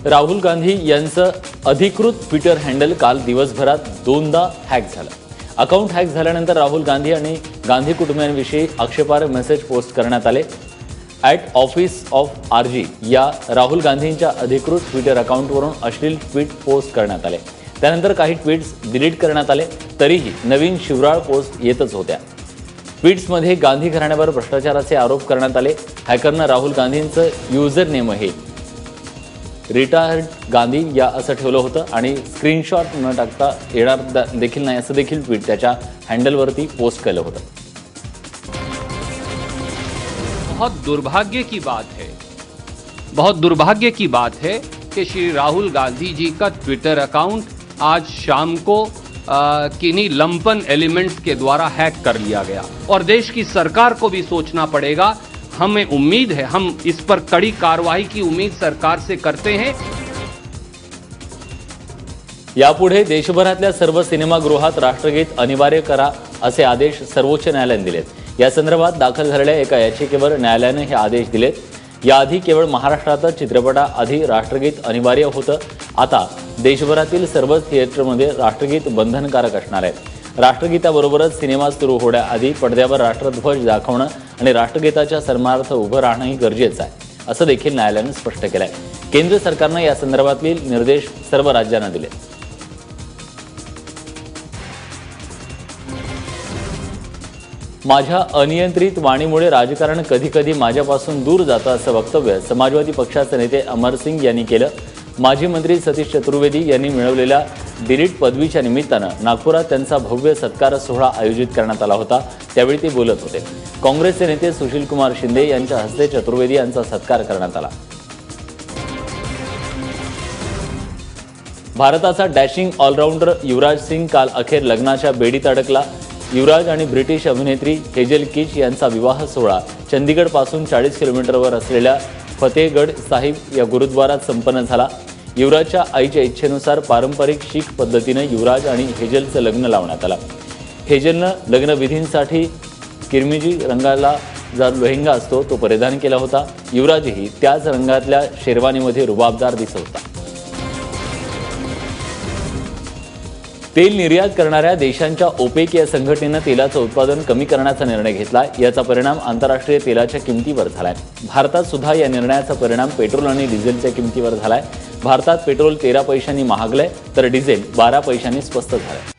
राहुल गांधी यांचं अधिकृत Twitter handle काल दिवसभरात दोनदा हॅक झालं। अकाउंट हॅक झाल्यानंतर राहुल गांधी आणि गांधी कुटुंबियांविषयी आक्षेपार्ह मेसेज पोस्ट करण्यात आले। @office_of_RG या राहुल गांधींच्या अधिकृत ट्विटर अकाउंटवरून अश्लील ट्विट पोस्ट करण्यात आले। त्यानंतर काही ट्विट्स डिलीट करण्यात आले, तरीही नवीन शिवराळ पोस्ट येतच होत्या। ट्विट्समध्ये गांधी घराण्यावर भ्रष्टाचाराचे आरोप करण्यात आले। हॅकरनं राहुल गांधींचं युजर नेमही रिटायर्ड गांधी या असं ठेवलं होतं आणि स्क्रीनशॉट न टाकता येणार देखील नाही असं देखील ट्विट त्याच्या हँडलवरती पोस्ट केलं होतं। बहुत दुर्भाग्य की बात है कि श्री राहुल गांधी जी का ट्विटर अकाउंट आज शाम को किन्हीं लंपन एलिमेंट्स के द्वारा हैक कर लिया गया और देश की सरकार को भी सोचना पड़ेगा। हमें उम्मीद है, हम इस पर कड़ी कार्रवाई की उम्मीद सरकार से करते हैं। यापुढे देशभरातल्या सर्व सिनेमागृहात राष्ट्रगीत अनिवार्य करा असे आदेश सर्वोच्च न्यायालयाने दिलेत। या संदर्भात दाखल झालेल्या एका याचिकेवर न्यायालयाने हे आदेश दिलेत। याआधी केवळ महाराष्ट्रातच चित्रपटाआधी राष्ट्रगीत अनिवार्य होतं, आता देशभरातील सर्वच थिएटरमध्ये राष्ट्रगीत बंधनकारक असणार आहे। राष्ट्रगीताबरोबरच सिनेमा सुरू होण्याआधी पडद्यावर राष्ट्रध्वज दाखवणं आणि राष्ट्रगीताच्या सन्मानार्थ उभं राहणंही गरजेचं आहे, असं देखील न्यायालयाने स्पष्ट केलंय। केंद्र सरकारनं या संदर्भातील निर्देश सर्व राज्यांना दिले। माझ्या अनियंत्रित वाणीमुळे राजकारण कधी कधी माझ्यापासून दूर जातं असं वक्तव्य समाजवादी पक्षाचे नेते अमर सिंग यांनी केलं। माजी मंत्री सतीश चतुर्वेदी यांनी मिळवलेल्या डिलीट पदवीच्या निमित्तानं नागपुरात त्यांचा भव्य सत्कार सोहळा आयोजित करण्यात आला होता, त्यावेळी ते बोलत होते। काँग्रेसचे नेते सुशीलकुमार शिंदे यांच्या हस्ते चतुर्वेदी यांचा सत्कार करण्यात आला। भारताचा डॅशिंग ऑलराऊंडर युवराज सिंग काल अखेर लग्नाच्या बेडीत अडकला। युवराज आणि ब्रिटिश अभिनेत्री हेजल कीच यांचा विवाह सोहळा चंदीगडपासून 40 किलोमीटरवर असलेल्या फतेहगढ साहिब या गुरुद्वारात संपन्न झाला। युवराजच्या आईच्या इच्छेनुसार पारंपरिक शीख पद्धतीने युवराज आणि हेजलचं लग्न लावण्यात आलं। हेजलनं लग्नविधींसाठी किरमिजी रंगाला जो लेहंगा असतो तो परिधान केला होता। युवराजही त्याच रंगातल्या शेरवानीमध्ये रुबाबदार दिसत होता। तेल निर्यात करणाऱ्या देशांच्या ओपेक या संघटनेनं तेलाचं उत्पादन कमी करण्याचा निर्णय घेतला। याचा परिणाम आंतरराष्ट्रीय तेलाच्या किमतीवर झालाय। भारतात सुद्धा या निर्णयाचा परिणाम पेट्रोल आणि डिझेलच्या किमतीवर झालाय। भारतात पेट्रोल 13 पैशांनी महागलंय तर डिझेल 12 पैशांनी स्वस्त झालंय।